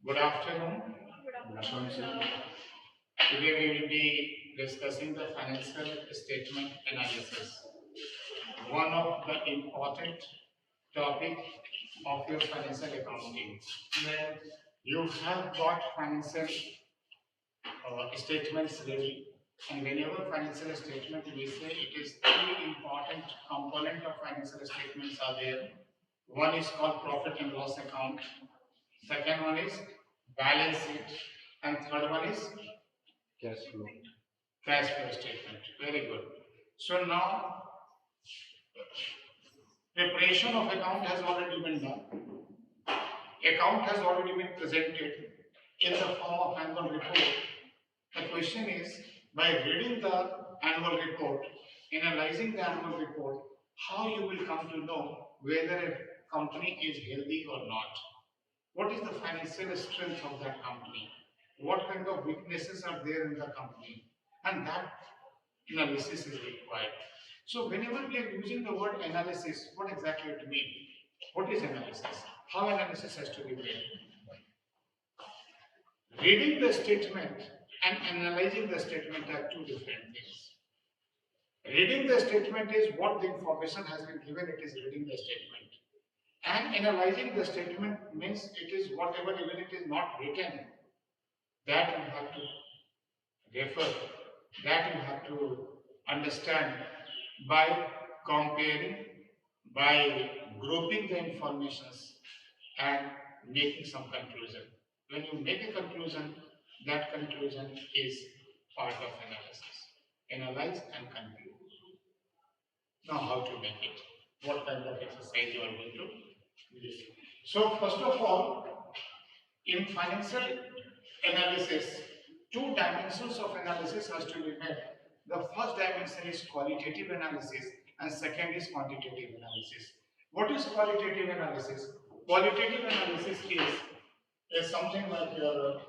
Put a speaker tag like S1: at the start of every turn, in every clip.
S1: Good afternoon.
S2: Good afternoon, sir.
S1: Today we will be discussing the financial statement analysis, one of the important topic of your financial accounting. Where you have got financial statements ready, and whenever financial statement we say it is three important component of financial statements are there. One is called profit and loss account. Second one is balance sheet, and third one is
S2: Cash flow.
S1: cash flow statement. Very good. So now preparation of account has already been done. Account has already been presented in the form of annual report. The question is, by reading the annual report, analyzing the annual report, how you will come to know whether a company is healthy or not. What is the financial strength of that company? What kind of weaknesses are there in the company? And that analysis is required. So whenever we are using the word analysis, what exactly it means? What is analysis? How analysis has to be made? Reading the statement and analyzing the statement are two different things. Reading the statement is what the information has been given, it is reading the statement. And analyzing the statement means it is whatever, even it is not written, that you have to refer, that you have to understand by comparing, by grouping the informations and making some conclusion. When you make a conclusion, that conclusion is part of analysis. Analyze and conclude. Now how to make it? What kind of exercise you are going to do? So first of all, in financial analysis, two dimensions of analysis has to be met. The first dimension is qualitative analysis and second is quantitative analysis. What is qualitative analysis? Qualitative analysis is something like your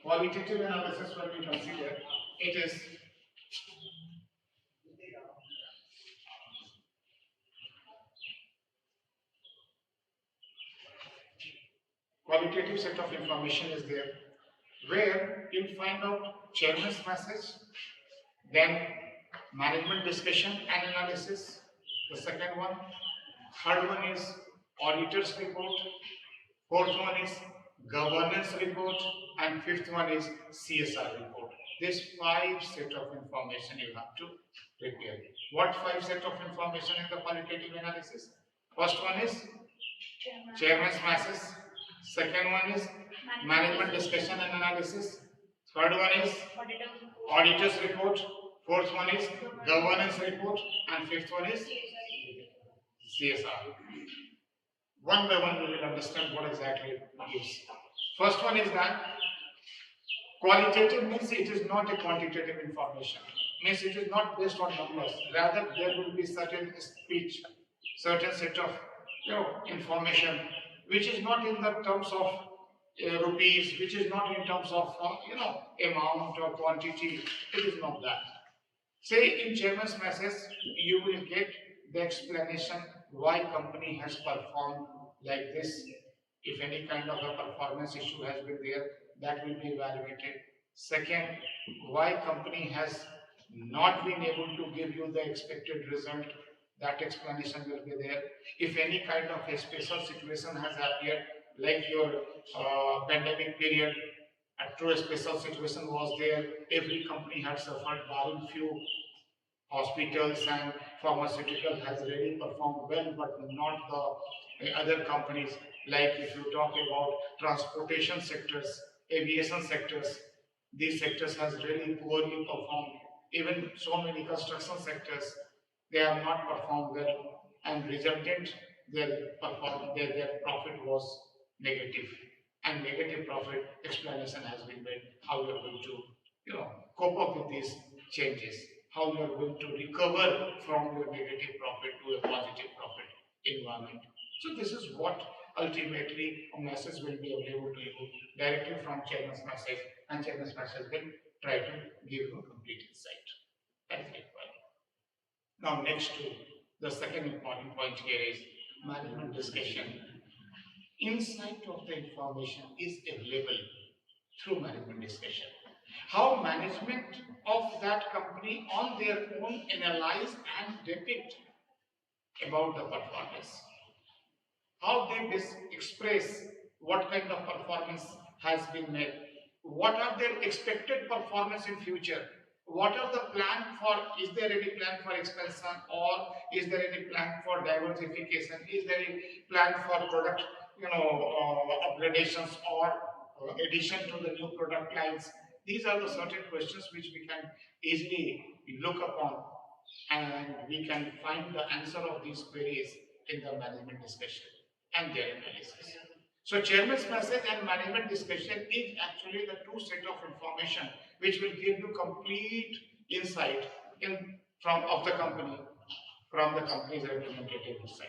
S1: qualitative analysis when we consider it is qualitative set of information is there where you find out chairman's message, then management discussion and analysis. The second one, third one is auditor's report, fourth one is governance report, and fifth one is CSR report. This five set of information you have to prepare. What five set of information in the qualitative analysis? First one is chairman's message. Second one is management discussion and analysis. Third one is auditor's report. Fourth one is governance report, and fifth one is CSR. One by one we will understand what exactly it is. First one is that qualitative means it is not a quantitative information. Means it is not based on numbers. Rather there will be certain speech, certain set of information which is not in the terms of rupees, which is not in terms of amount or quantity. It is not that. Say in chairman's message, you will get the explanation why company has performed like this. If any kind of a performance issue has been there, that will be evaluated. Second, why company has not been able to give you the expected result, that explanation will be there. If any kind of a special situation has appeared, like your pandemic period, a true special situation was there, every company had suffered, barring few hospitals and pharmaceutical has really performed well, but not the other companies. Like if you talk about transportation sectors, aviation sectors, these sectors has really poorly performed. Even so many construction sectors, they have not performed well, and resultant their profit was negative, and negative profit explanation has been made how you are going to cope up with these changes, how you are going to recover from your negative profit to a positive profit environment. So this is what ultimately a message will be available to you directly from chairman's message, and chairman's message will try to give you a complete insight. That is required. Now next to The second important point here is management discussion. Insight of the information is available through management discussion. How management of that company on their own analyze and depict about the performance. How they express what kind of performance has been made. What are their expected performance in future? What are the plan for, is there any plan for expansion, or is there any plan for diversification? Is there any plan for product, upgradations or addition to the new product lines? These are the certain questions which we can easily look upon, and we can find the answer of these queries in the management discussion and their analysis. So chairman's message and management discussion is actually the two set of information which will give you complete insight in from of the company, from the company's representative side.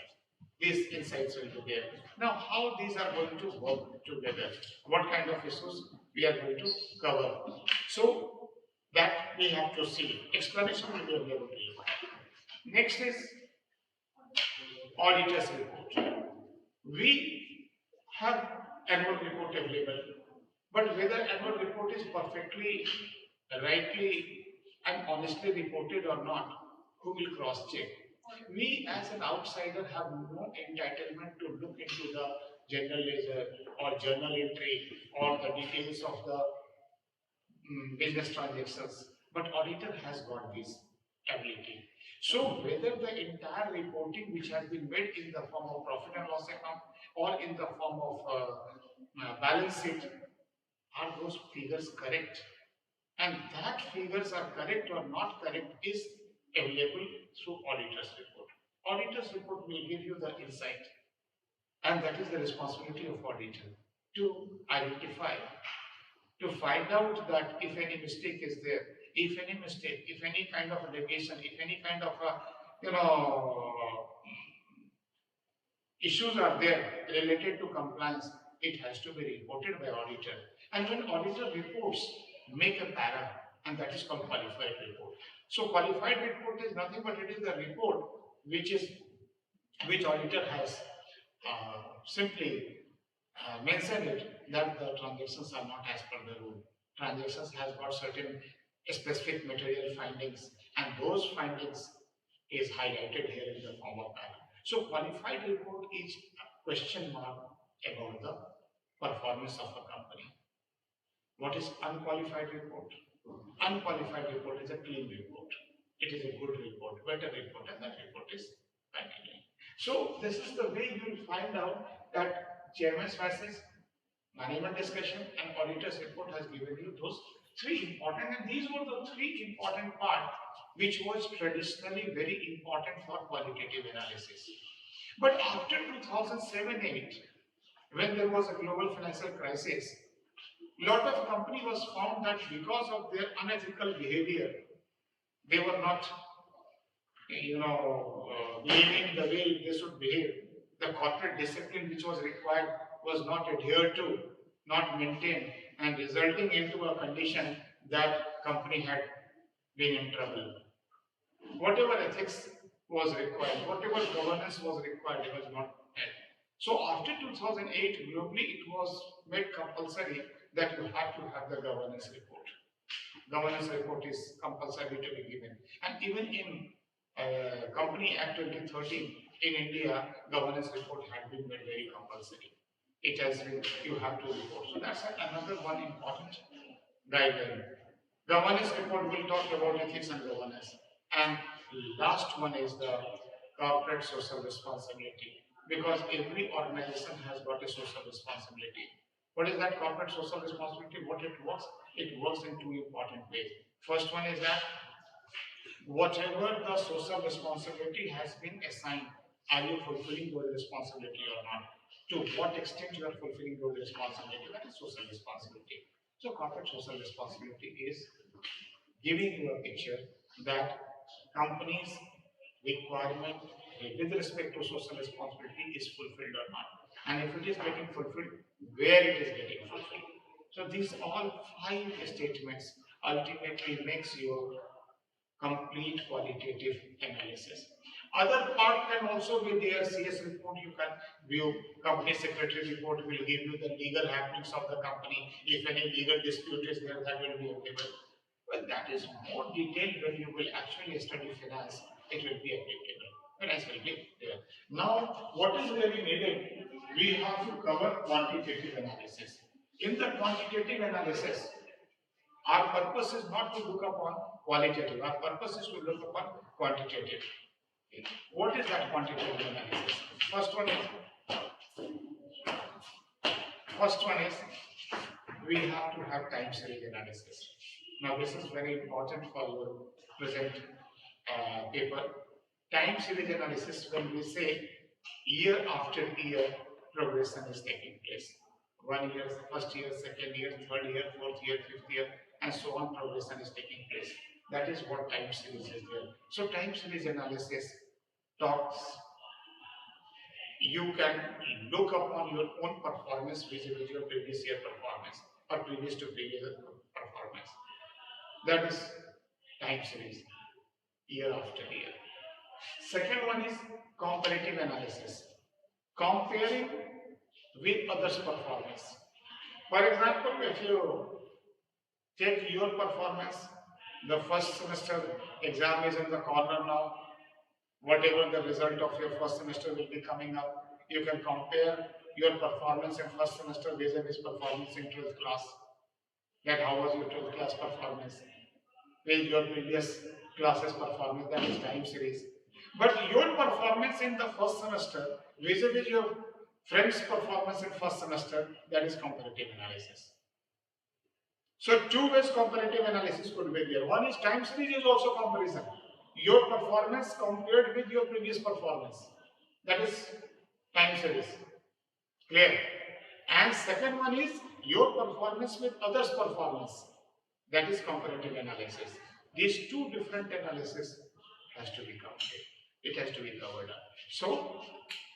S1: These insights will be there. Now, how these are going to work together? What kind of issues we are going to cover? So that we have to see. Explanation will be available to you. Next is auditor's report. We have annual report available, but whether annual report is perfectly, rightly and honestly reported or not, who will cross check? We as an outsider have no entitlement to look into the general ledger or journal entry or the details of the business transactions, but auditor has got this ability. So whether the entire reporting which has been made in the form of profit and loss account or in the form of balance sheet, are those figures correct? And that figures are correct or not correct is available through auditor's report. Auditor's report will give you the insight, and that is the responsibility of auditor to identify, to find out that if any mistake is there, if any mistake, if any kind of deviation, if any kind of issues are there related to compliance, it has to be reported by auditor. And when auditor reports, make a para, and that is called qualified report. So qualified report is nothing but it is the report which auditor has simply mentioned it that the transactions are not as per the rule. Transactions has got certain specific material findings, and those findings is highlighted here in the form of para. So qualified report is a question mark about the performance of a company. What is unqualified report? Unqualified report is a clean report. It is a good report, better report, and that report is continuing. So this is the way you will find out that chairman's message, management discussion, and auditor's report has given you those three important, and these were the three important parts which was traditionally very important for qualitative analysis. But after 2007-8, when there was a global financial crisis, lot of company was found that because of their unethical behavior, they were not, behaving the way they should behave. The corporate discipline which was required was not adhered to, not maintained, and resulting into a condition that company had been in trouble. Whatever ethics was required, whatever governance was required, it was not met. So after 2008, globally it was made compulsory that you have to have the governance report. Governance report is compulsory to be given. And even in Company Act 2013 in India, governance report had been made very compulsory. It has been, you have to report. So that's another one important guideline. Governance report will talk about ethics and governance. And last one is the corporate social responsibility. Because every organization has got a social responsibility. What is that corporate social responsibility? What it works? It works in two important ways. First one is that whatever the social responsibility has been assigned, are you fulfilling your responsibility or not? To what extent you are fulfilling your responsibility, that is social responsibility. So corporate social responsibility is giving you a picture that companies' requirement with respect to social responsibility is fulfilled or not. And if it is getting fulfilled, where it is getting fulfilled. So these all 5 statements ultimately makes your complete qualitative analysis. Other part can also be there. CS report you can view. Company secretary report will give you the legal happenings of the company. If any legal dispute is there, that will be available. But that is more detailed when you will actually study finance. It will be applicable. Finance will be there. Now, what is really needed? We have to cover quantitative analysis. In the quantitative analysis, our purpose is not to look upon qualitative. Our purpose is to look upon quantitative. What is that quantitative analysis? First one is we have to have time series analysis. Now this is very important for your present paper. Time series analysis, when we say year after year progression is taking place. 1 year, first year, second year, third year, fourth year, fifth year, and so on progression is taking place. That is what time series is there. So time series analysis talks, you can look upon your own performance vis-a-vis your previous year performance or previous to previous performance. That is time series, year after year. Second one is comparative analysis, comparing with others' performance. For example, if you take your performance, the first semester exam is in the corner now. Whatever the result of your first semester will be coming up, you can compare your performance in first semester vis-a-vis performance in 12th class. That how was your 12th class performance with your previous classes performance, that is time series. But your performance in the first semester vis-a-vis your friend's performance in first semester, that is comparative analysis. So two ways comparative analysis could be there. One is time series is also comparison. Your performance compared with your previous performance. That is time series. Clear? And second one is your performance with others' performance. That is comparative analysis. These two different analysis has to be covered. It has to be covered up. So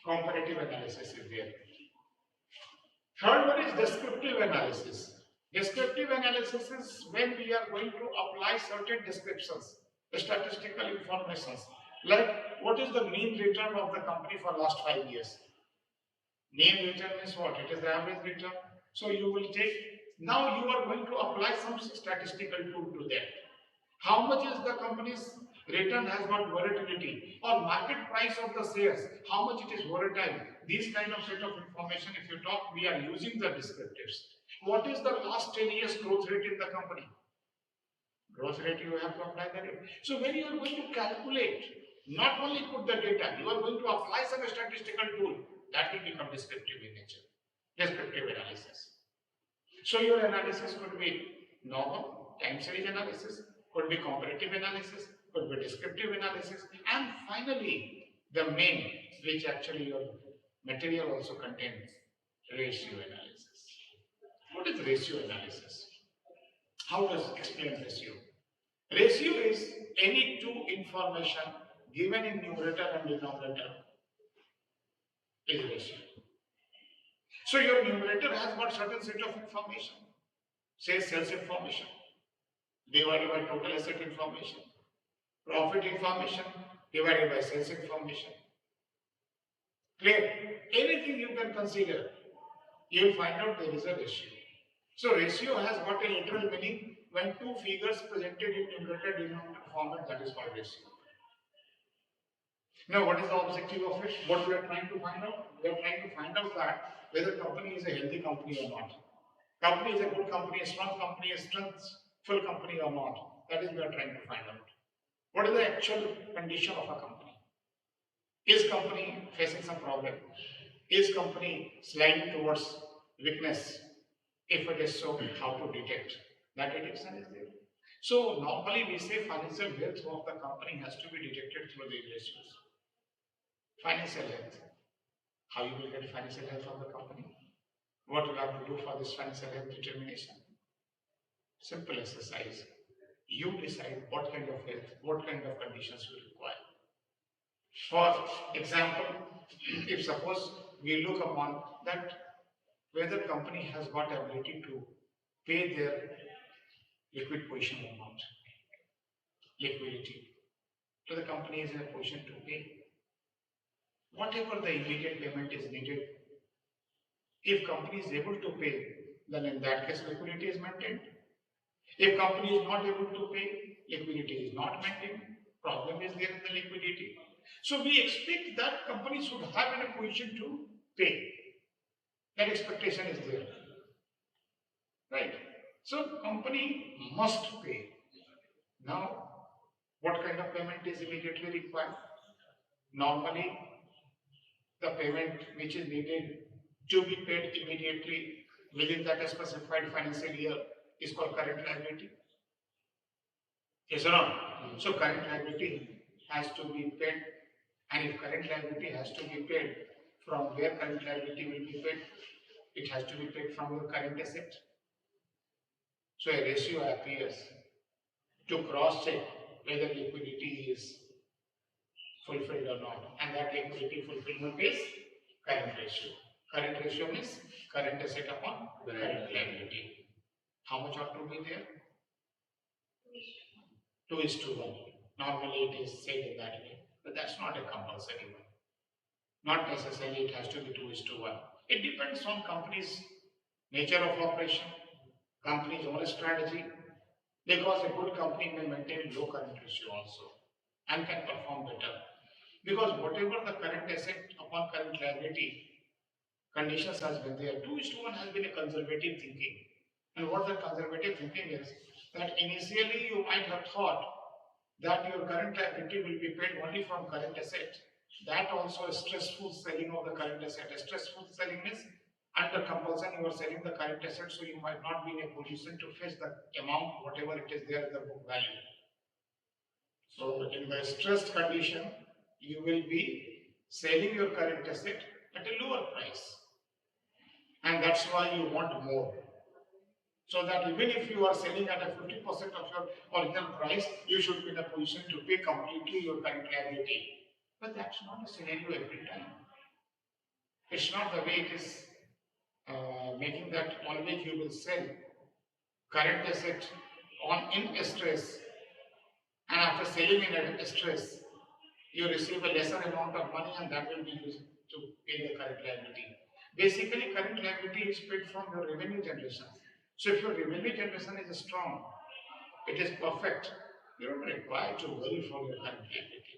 S1: comparative analysis is there. Third one is descriptive analysis. Descriptive analysis is when we are going to apply certain descriptions, statistical informations, like what is the mean return of the company for last 5 years. Mean return is what? It is the average return. So you will take, now you are going to apply some statistical tool to that. How much is the company's return has got volatility, or market price of the shares, how much it is volatile. These kind of set of information, if you talk, we are using the descriptives. What is the last 10 years growth rate in the company? Growth rate you have to apply that. So when you are going to calculate, not only put the data, you are going to apply some statistical tool, that will become descriptive in nature. Descriptive analysis. So your analysis could be normal, time series analysis, could be comparative analysis, could be descriptive analysis, and finally the main, which actually your material also contains, ratio analysis. What is ratio analysis? How does it explain ratio? Ratio is any two information given in numerator and denominator is ratio. So your numerator has got certain set of information, say sales information, divided by total asset information, profit information divided by sales information. Clear? Anything you can consider, you will find out there is a ratio. So ratio has got a literal meaning. When two figures presented in numerator denominator format, that is called ratio. Now what is the objective of it? What we are trying to find out? We are trying to find out that whether company is a healthy company or not. Company is a good company, a strong company, a strengthful company or not. That is we are trying to find out. What is the actual condition of a company? Is company facing some problem? Is company sliding towards weakness? If it is so, how to detect? That detection is there. So normally we say financial health of the company has to be detected through these ratios. Financial health. How you will get financial health of the company? What you have to do for this financial health determination? Simple exercise. You decide what kind of health, what kind of conditions you require. For example, if suppose we look upon that whether company has got ability to pay their liquid position or not. Liquidity. So the company is in a position to pay. whatever the immediate payment is needed, if company is able to pay, then in that case liquidity is maintained. If company is not able to pay, liquidity is not maintained. Problem is there in the liquidity. So we expect that company should have in a position to pay. That expectation is there. Right? So company must pay. Now, what kind of payment is immediately required? Normally, the payment which is needed to be paid immediately within that specified financial year is called current liability. Yes or no? So current liability has to be paid, and if current liability has to be paid, from where current liability will be paid? It has to be paid from your current asset. So a ratio appears to cross check whether liquidity is fulfilled or not, and that liquidity fulfillment is current ratio. Current ratio means current asset upon current liability. How much ought to be there? 2:1. Normally it is said in that way, but that's not a compulsory one. Not necessarily it has to be 2:1. It depends on company's nature of operation, company's own strategy, because a good company may maintain low current ratio also and can perform better. Because whatever the current asset upon current liability conditions has been there, 2:1 has been a conservative thinking. And what the conservative thinking is, that initially you might have thought that your current liability will be paid only from current asset. That also is stressful selling of the current asset. A stressful selling means under compulsion you are selling the current asset, so you might not be in a position to fetch the amount, whatever it is there in the book value. So in the stressed condition, you will be selling your current asset at a lower price. And that's why you want more. So that even if you are selling at a 50% of your original price, you should be in a position to pay completely your current liability. But that's not the scenario every time. It's not the way it is making that always you will sell current asset in stress, and after selling in stress, you receive a lesser amount of money, and that will be used to pay the current liability. Basically, current liability is paid from your revenue generation. So if your revenue generation is strong, it is perfect, you don't require to worry for your current liability.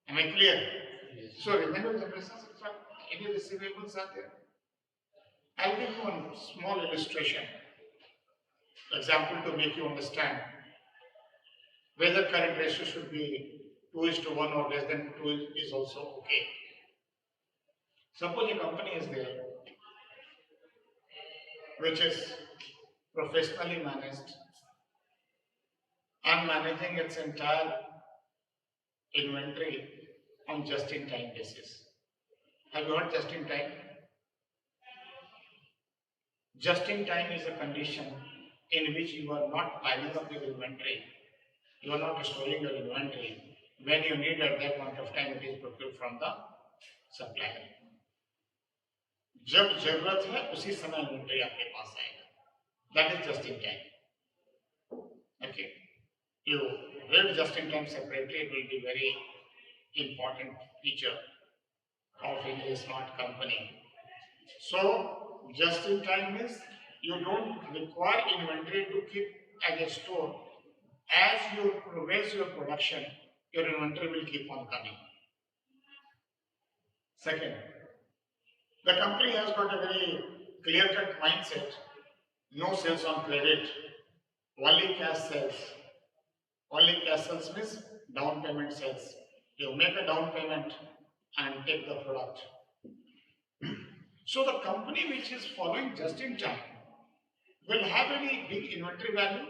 S1: Am I clear? Yes. So revenue generation, any receivables are there. I'll give you one small illustration, example to make you understand whether current ratio should be 2:1 or less than 2 is also okay. Suppose a company is there which is professionally managed and managing its entire inventory on just-in-time basis. Have you heard just-in-time? Just-in-time is a condition in which you are not piling up your inventory. You are not storing your inventory. When you need at that point of time, it is procured from the supplier. जब जरूरत है उसी समय inventory आपके पास आएगा. That is just-in-time. Okay. You read just-in-time separately. It will be very important feature of a smart company. So, just-in-time means you don't require inventory to keep as a store. As you progress your production, your inventory will keep on coming. Second, the company has got a very clear-cut mindset. No sales on credit, only cash sales. Only cash sales means down payment sales. You make a down payment and take the product. So the company which is following just in time will have any big inventory value?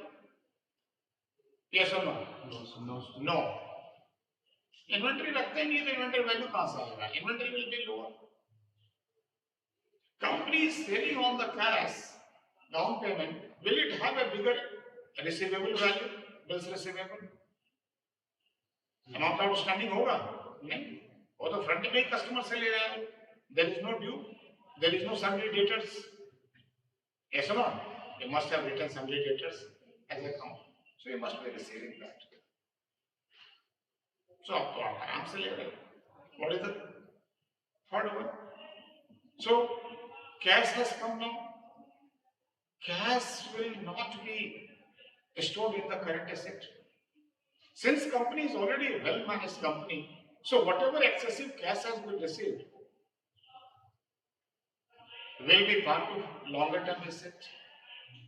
S1: Yes or no? No. Inventory रखते ही नहीं तो inventory value कहाँ से आएगा? Inventory will be lower. Company is selling on the cash down payment. Will it have a bigger receivable value? Bills receivable? Amount outstanding होगा? नहीं. वो तो front में ही customer से ले रहा है. There is no due. There is no sundry debtors. Yes or no? You must have written sundry debtors as a account. So you must be receiving that. So आप तो आराम से ले रहे हो. What is the third one? So cash has come now. Cash will not be stored in the current asset. Since company is already a well-managed company, so whatever excessive cash has been received will be part of longer-term asset,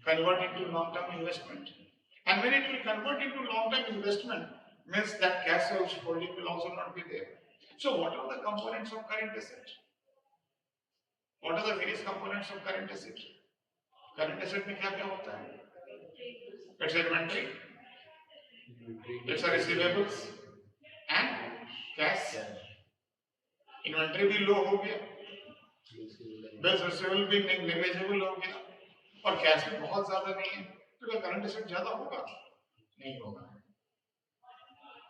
S1: convert into long-term investment. And when it will convert into long-term investment, means that cash holding will also not be there. So what are the components of current asset? What are the various components of current asset? Current asset में क्या क्या होता है? It's inventory, it's a receivables and cash. Inventory भी low हो गया, bills receivable भी negligible हो गया, और cash भी बहुत ज़्यादा नहीं है, तो क्या current asset ज़्यादा होगा? नहीं होगा.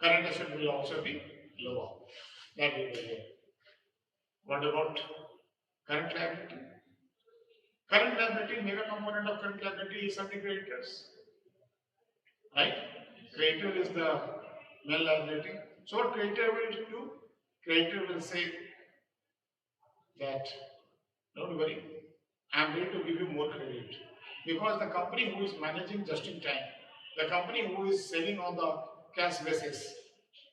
S1: Current asset will also be lower. That will be there. What about current liability? Current liability, major component of current liability is certainly creditors. Right? Creditor is the main liability. So what creditor will do? Creditor will say that, don't worry, I am ready to give you more credit. Because the company who is managing just in time, the company who is selling on the cash basis,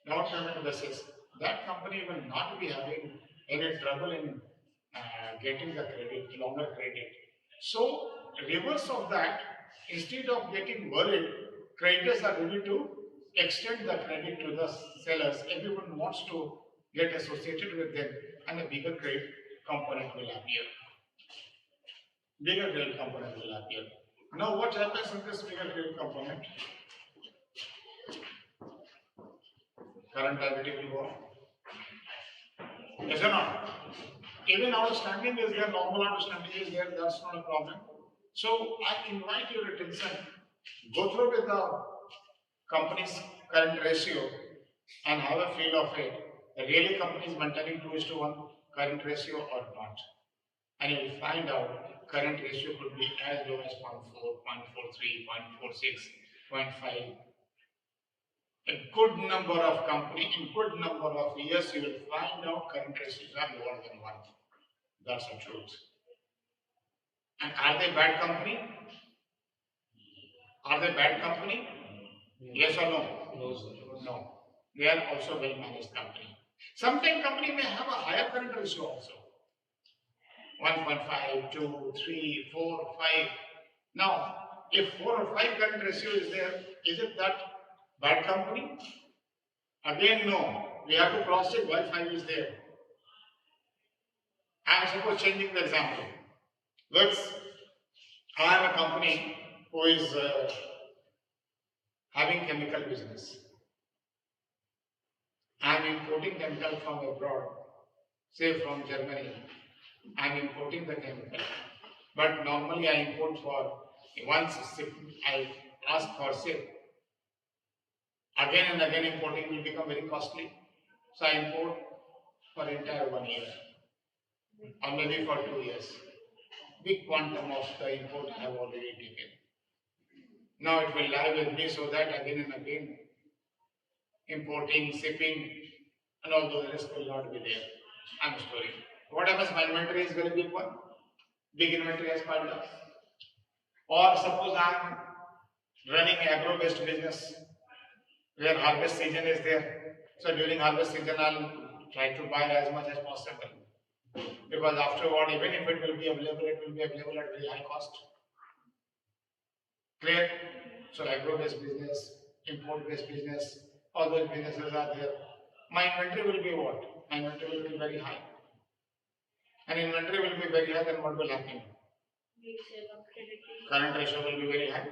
S1: down payment basis, that company will not be having any trouble in getting the credit, longer credit. So, reverse of that, instead of getting worried, creditors are ready to extend the credit to the sellers. Everyone wants to get associated with them, and a bigger credit component will appear. Bigger credit component will appear. Now, what happens in this bigger credit component? Current liability will go up. Yes or not? Even outstanding is there, normal outstanding is there, that's not a problem. So I invite your attention, go through with the company's current ratio and have a feel of it. Really company is maintaining 2:1 current ratio or not. And you will find out current ratio could be as low as 0.4, 0.43, 0.46, 0.5. A good number of company, in good number of years, you will find out current ratios are lower than 1. That's the truth. And are they bad company? Are they bad company? Yes or no? No. They are also well managed company. Sometimes company may have a higher current ratio also. 1.5, 2, 3, 4, 5. Now, if 4 or 5 current ratio is there, is it that bad company? Again, no. We have to cross check why 5 is there. I am suppose changing the example. I am a company who is having chemical business. I am importing chemical from abroad, say from Germany. I am importing the chemical. But normally I import for once I ask for ship. Again and again importing will become very costly. So I import for entire 1 year or maybe for 2 years. Big quantum of the import I have already taken. Now it will lie with me so that again and again importing, shipping and all those risks will not be there. I'm storing. What happens? My inventory is very big one. Big inventory has piled up. Or suppose I'm running agro-based business where harvest season is there. So during harvest season I'll try to buy as much as possible. Because afterward, even if it will be available, it will be available at very high cost. Clear? So agro-based business, import-based business, all those businesses are there. My inventory will be what? My inventory will be very high. And inventory will be very high, then what will happen? Current ratio will be very high.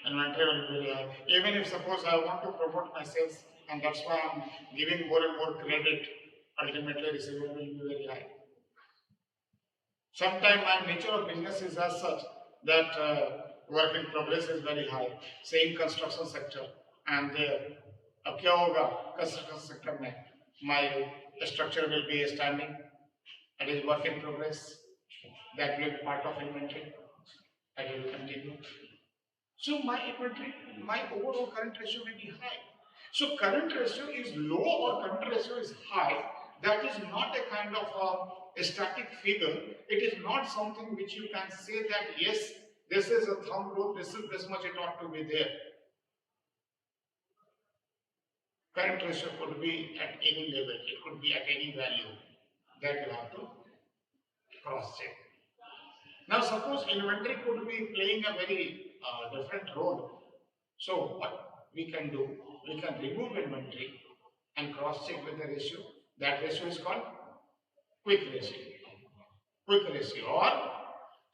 S1: Inventory will be very high. Even if suppose I want to promote my sales, and that's why I'm giving more and more credit, ultimately receivable will be very high. Sometimes my nature of business is as such that work in progress is very high. Same construction sector, and अब क्या होगा construction sector में my structure will be standing, that is work in progress, that will be part of inventory, that will continue. So my inventory, my overall current ratio will be high. So current ratio is low or current ratio is high. That is not a kind of a static figure. It is not something which you can say that yes, this is a thumb rule, this is this much it ought to be there. Current ratio could be at any level, it could be at any value that you have to cross check. Now suppose inventory could be playing a very different role. So what we can do, we can remove inventory and cross check with the ratio. That ratio is called quick ratio. Quick ratio or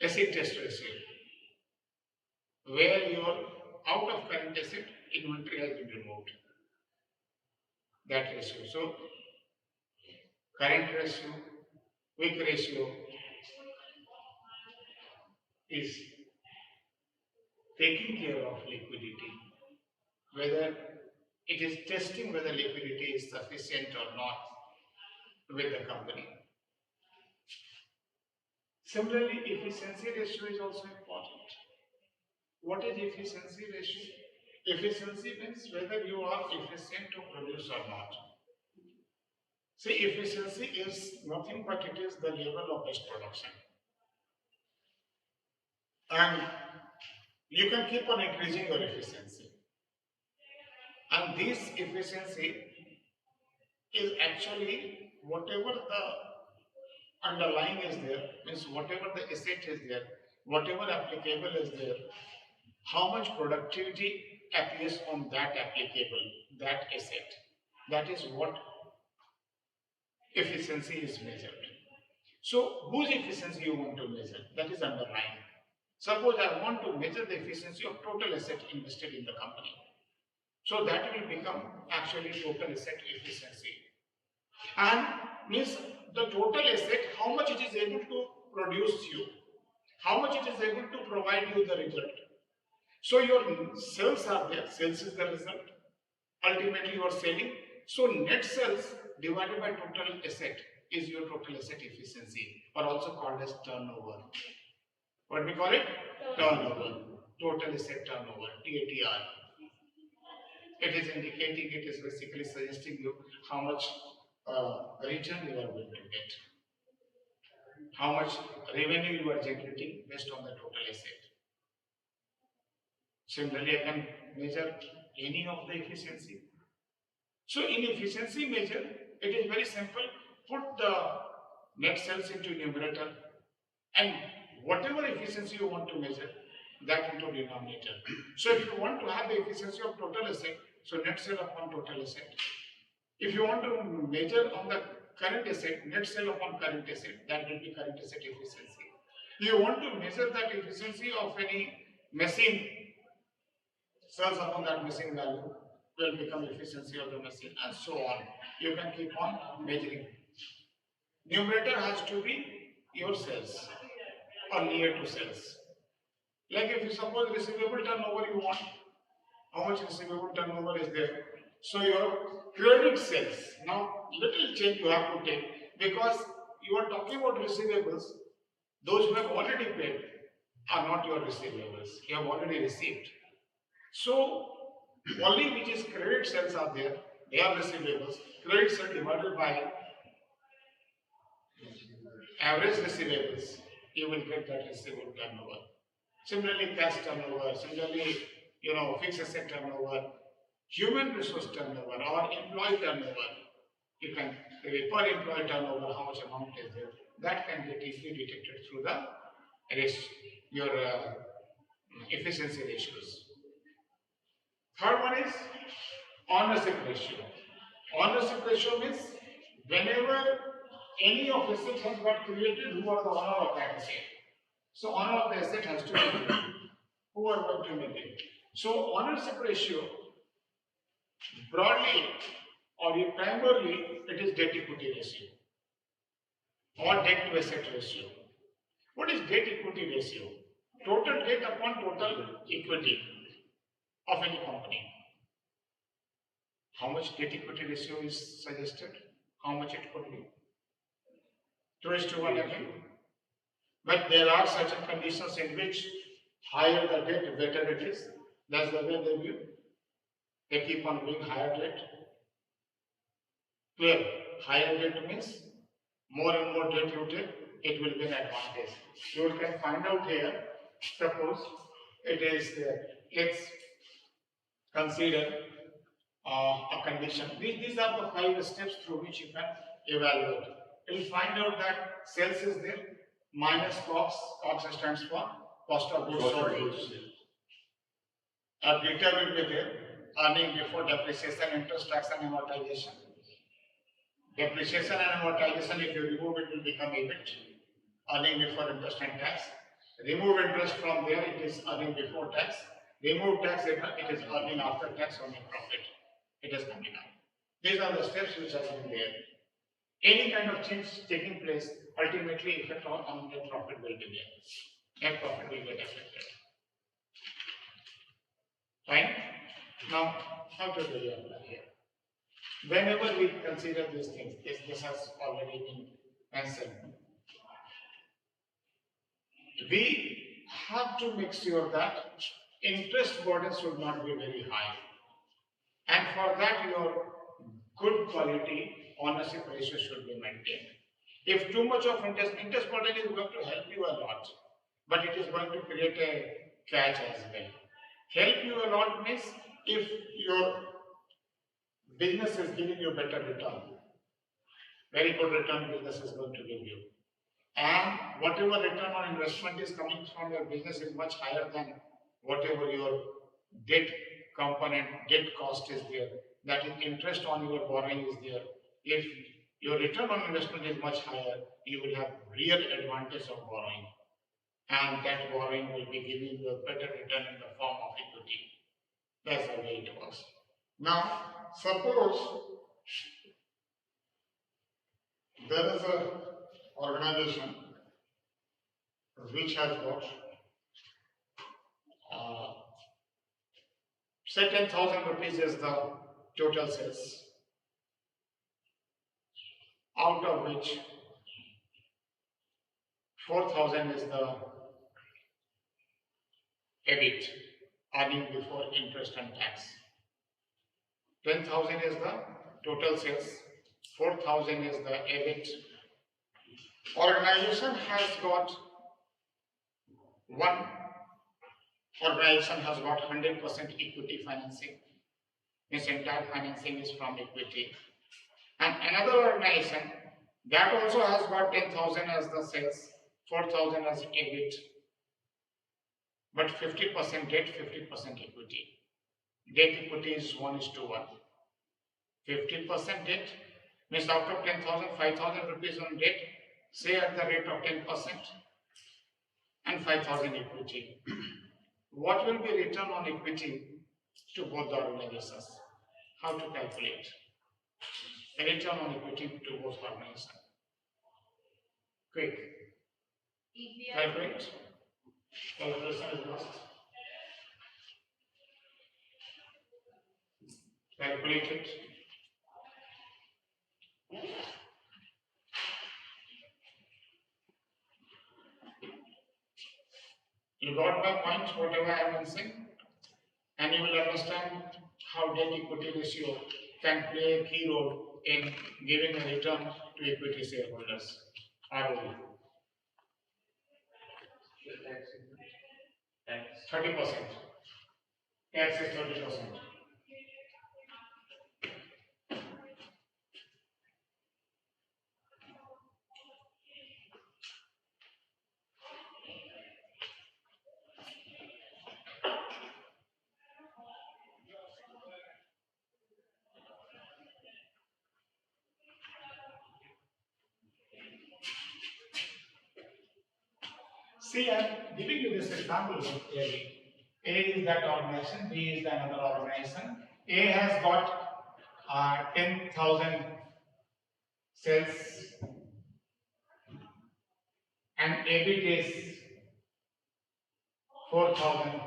S1: acid test ratio, where your out of current asset inventory has been removed. That ratio. So current ratio, quick ratio is taking care of liquidity, whether it is testing whether liquidity is sufficient or not with the company. Similarly, efficiency ratio is also important. What is efficiency ratio? Efficiency means whether you are efficient to produce or not. See, efficiency is nothing but it is the level of best production. And you can keep on increasing your efficiency. And this efficiency is actually whatever the underlying is there, means whatever the asset is there, whatever applicable is there, how much productivity appears on that applicable, that asset. That is what efficiency is measured. So, whose efficiency you want to measure? That is underlying. Suppose I want to measure the efficiency of total asset invested in the company. So that will become actually total asset efficiency. And means the total asset, how much it is able to produce you, how much it is able to provide you the result. So your sales are there, sales is the result. Ultimately you are selling. So net sales divided by total asset is your total asset efficiency, or also called as turnover. What we call it? Turnover. Total asset turnover, TATR. It is indicating, it is basically suggesting you how much return you are going to get, how much revenue you are generating based on the total asset. Similarly, I can measure any of the efficiency. So in efficiency measure, it is very simple. Put the net sales into numerator and whatever efficiency you want to measure, that into denominator. So if you want to have the efficiency of total asset, so net sale upon total asset. If you want to measure on the current asset, net sale upon current asset, that will be current asset efficiency. You want to measure that efficiency of any machine, sales upon that machine value will become efficiency of the machine, and so on. You can keep on measuring. Numerator has to be your sales or near to sales. Like if you suppose receivable turnover you want, how much receivable turnover is there? So your credit sales, now little change you have to take, because you are talking about receivables. Those who have already paid are not your receivables, you have already received. So only which is credit sales are there, they are receivables. Credit sales divided by average receivables, you will get that receivable turnover. Similarly, cash turnover, similarly, fixed asset turnover, human resource turnover, or employee turnover. You can, per employee turnover, how much amount is there, that can get easily detected through the your efficiency ratios. Third one is ownership ratio. Ownership ratio means whenever any of asset has got created, who are the owner of that asset. So owner of the asset has to be who are going to make it. So ownership ratio broadly or primarily it is debt equity ratio or debt to asset ratio. What is debt equity ratio? Total debt upon total equity of any company. How much debt equity ratio is suggested? How much it could be? 2:1 again. But there are certain conditions in which higher the debt, better it is. That's the way they view. They keep on being higher debt. Clear? Higher debt means more and more debt you take, it will be an advantage. You can find out here, suppose it is, let's consider a condition. These are the 5 steps through which you can evaluate. You will find out that sales is there, minus cost, cost stands for cost of goods sold. Data will be there, earning before depreciation, interest, tax and amortization. Depreciation and amortization, if you remove it, will become EBIT, earning before interest and tax. Remove interest from there, it is earning before tax. Remove tax, it is earning after tax on your profit. It is coming out. These are the steps which have been there. Any kind of change taking place, ultimately effect on net profit will be there. Net profit will get affected. Fine? Now, how to do you apply here? Whenever we consider these things, this has already been mentioned. We have to make sure that interest burden should not be very high. And for that, your good quality ownership ratio should be maintained. If too much of interest burden is going to help you a lot, but it is going to create a catch as well. Help you a lot means if your business is giving you better return, very good return business is going to give you. And whatever return on investment is coming from your business is much higher than whatever your debt component, debt cost is there. That is interest on your borrowing is there. If your return on investment is much higher, you will have real advantage of borrowing. And that borrowing will be giving you a better return in the form of equity. That's the way it works. Now, suppose there is an organization which has got say 10,000 rupees is the total sales, out of which 4,000 is the EBIT, earning before interest and tax. 10,000 is the total sales, 4,000 is the EBIT. Organization has got one organization has got 100% equity financing. This entire financing is from equity. And another organization that also has got 10,000 as the sales, 4,000 as EBIT, but 50% debt, 50% equity. Debt equity is 1:1. 50% debt means out of 10,000, 5,000 rupees on debt, say at the rate of 10%, and 5,000 equity. What will be return on equity to both the organizations? How to calculate? A return on equity to both organizations. Quick. Calculate. Calculation is must. Calculate it. You got my point, whatever I am saying, and you will understand how debt equity ratio can play a key role in giving a return to equity shareholders. ROE. 30%. Tax is 30%. See, I am giving you this example very clearly. A is that organization, B is the another organization. A has got 10,000 sales and EBIT is 4,000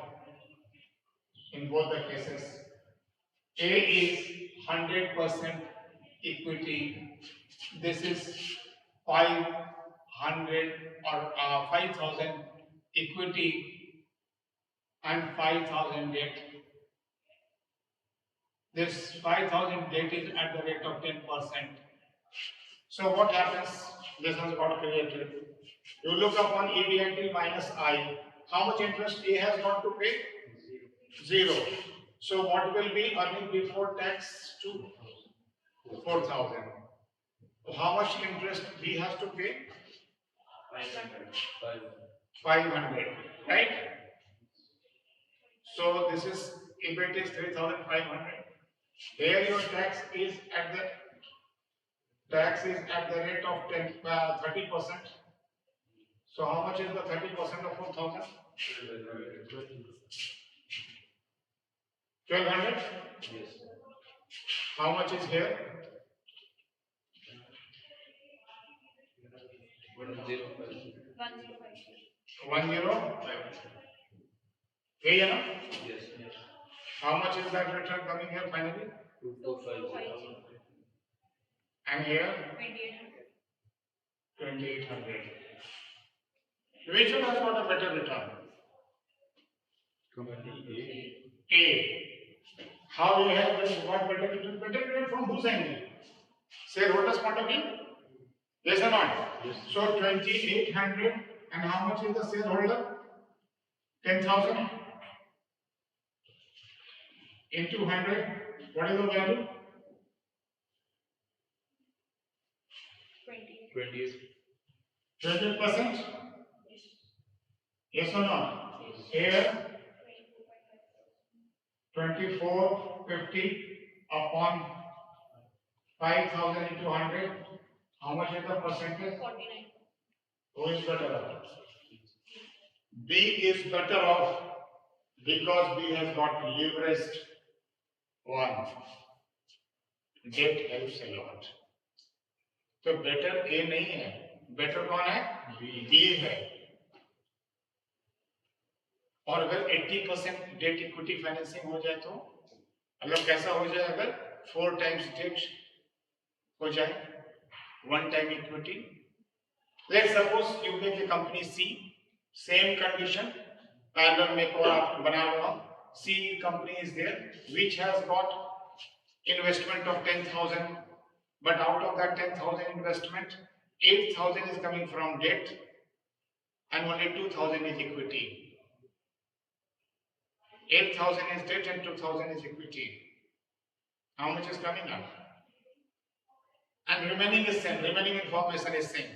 S1: in both the cases. A is 100% equity. This is 500 or 5,000 equity and 5,000 debt. This 5,000 debt is at the rate of 10%. So what happens? This has got created. You look upon EBIT minus I. How much interest A has got to pay? 0. So what will be earning before tax to 4,000? How much interest B has to pay? 500. Right? So this is EBIT is 3,500. Here your tax is at the rate of 30%. So how much is the 30% of 4,000? 1,200. How much is here? 105. Hey, you know? How much is that return coming here finally? 2250. And here? 2800. Which one has got a better return? A. How you have got better return? Better return from whose angle? Shareholders' point of view? Yes or not? Yes. So 2800, and how much is the shareholder? 10,000 into 100. What is the value? 20%. Yes or not? Here 2450 upon 5,000 into 100. How much is the percentage? 49. Who is better off? B is better off because B has got leveraged one. Debt helps a lot. तो better ए नहीं है, better कौन है? B है. और अगर 80% debt equity financing हो जाए तो मतलब कैसा हो जाए? अगर 4 times डेट हो जाए, 1 time equity. Let's suppose you make a company C, same condition, parallel में को आप बना लो. C company is there which has got investment of 10,000, but out of that 10,000 investment, 8,000 is coming from debt and only 2,000 is equity. 8,000 is debt and 2,000 is equity. How much is coming up? And remaining is same. Remaining information is same.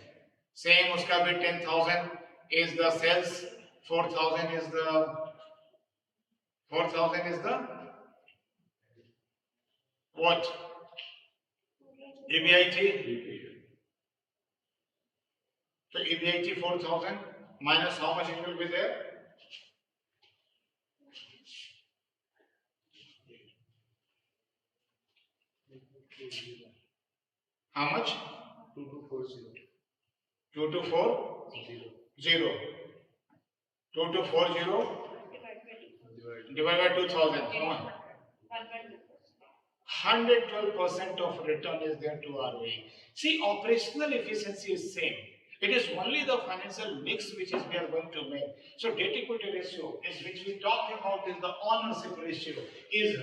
S1: Same. Uska bhi 10,000 is the sales. 4,000 is the what? EBIT. So EBIT 4,000 minus how much it will be there? How much? 2240. 2240. 2240 divided by 2,000. Come on. 112% of return is there to ROE. See, operational efficiency is same. It is only the financial mix which is we are going to make. So debt equity ratio is which we talk about is the ownership ratio is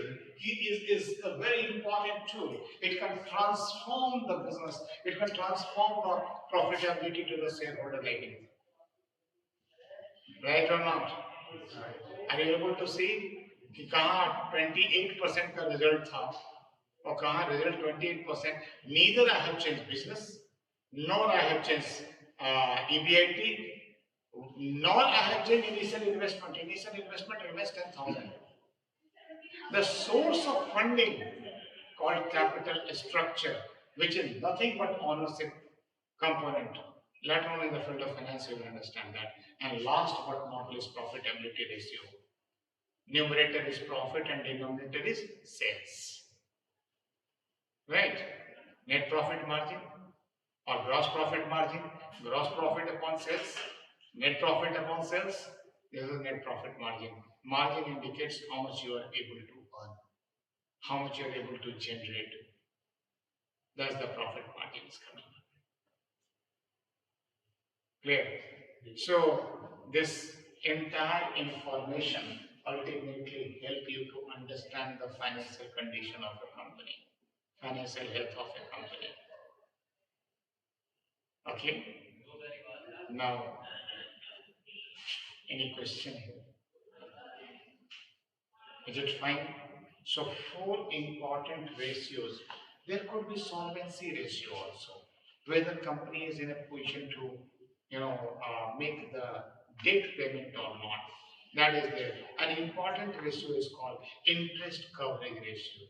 S1: a very important tool. It can transform the business. It can transform the profitability to the shareholder rating. Right or not? Are you able to see कि कहाँ 28% का result था और कहाँ result 28%? Neither I have changed business, nor I have changed EBIT, nor I have changed initial investment. Initial investment remains 10,000. The source of funding called capital structure, which is nothing but ownership component. Later on in the field of finance, you will understand that. And last but not least, profitability ratio. Numerator is profit and denominator is sales. Right? Net profit margin or gross profit margin, gross profit upon sales, net profit upon sales. This is net profit margin. Margin indicates how much you are able to earn, how much you are able to generate. That's the profit margin is coming. Clear? So this entire information ultimately help you to understand the financial condition of a company, financial health of a company. Okay? Now, any question here? Is it fine? So, four important ratios. There could be solvency ratio also, whether company is in a position to, make the debt payment or not. That is there. An important ratio is called interest coverage ratio.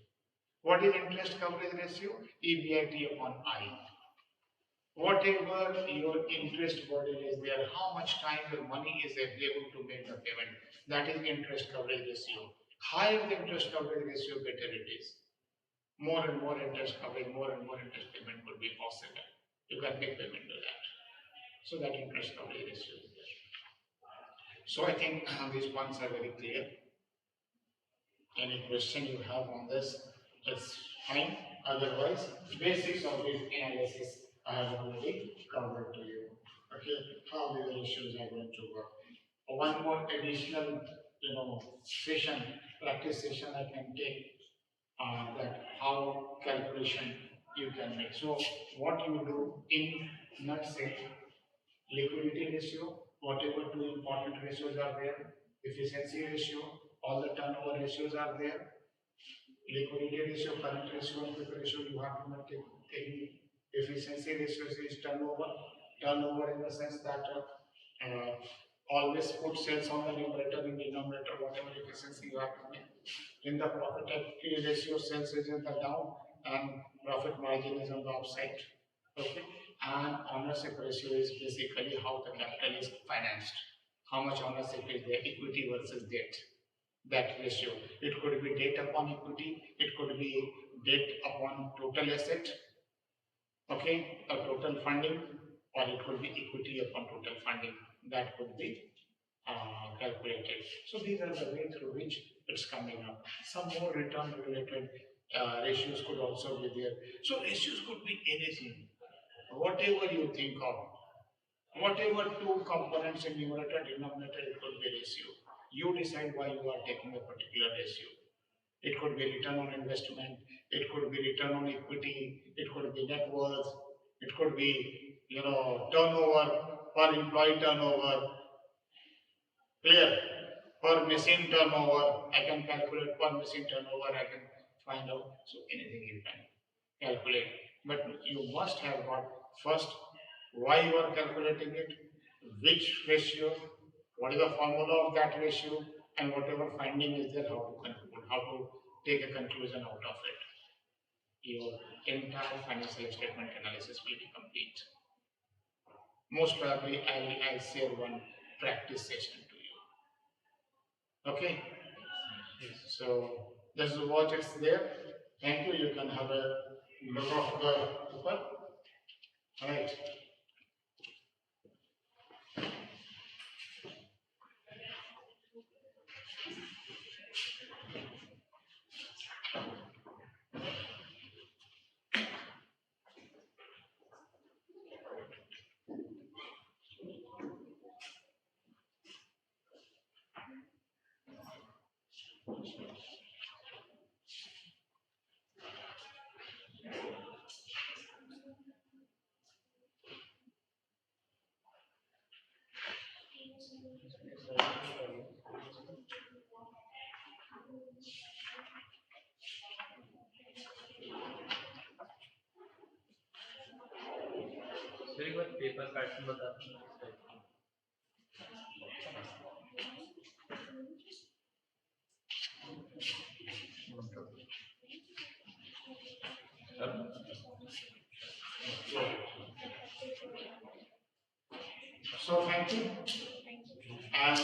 S1: What is interest coverage ratio? EBIT upon I. Whatever your interest burden is there, how much time your money is available to make the payment, that is interest coverage ratio. Higher the interest coverage ratio, better it is. More and more interest coverage, more and more interest payment could be possible. You can make payment to that. So that interest coverage ratio is there. So I think these points are very clear. Any question you have on this, it's fine. Otherwise, basics of this analysis I have already covered to you. Okay, how the issues are going to work. One more additional, session, practice session I can take that how calculation you can make. So what you do in nutshell, liquidity ratio, whatever two important ratios are there, efficiency ratio, all the turnover ratios are there. Liquidity ratio, current ratio, and quick ratio, you have to take efficiency ratio is turnover. Turnover in the sense that always put sales on the numerator, in denominator, whatever efficiency you have to make. In the profitability ratio, sales is in the down and profit margin is on the upside. Okay, and ownership ratio is basically how the capital is financed, how much ownership is there, equity versus debt. That ratio. It could be debt upon equity, it could be debt upon total asset, okay, or total funding, or it could be equity upon total funding. That could be calculated. So these are the way through which it's coming up. Some more return related ratios could also be there. So ratios could be anything, whatever you think of. Whatever two components in numerator, denominator, it could be ratio. You decide why you are taking a particular ratio. It could be return on investment, it could be return on equity, it could be net worth, it could be, turnover, per employee turnover, clear, per machine turnover, I can calculate per machine turnover, I can find out, so anything you can calculate. But you must have got first why you are calculating it, which ratio, what is the formula of that ratio, and whatever finding is there, how to conclude, how to take a conclusion out of it. Your entire financial statement analysis will be complete. Most probably, I'll share one practice session to you. Okay? So, this is what is there. Thank you. You can have a look of the paper. Alright.
S2: Sir एक बार paper pattern बता
S1: So thank you. And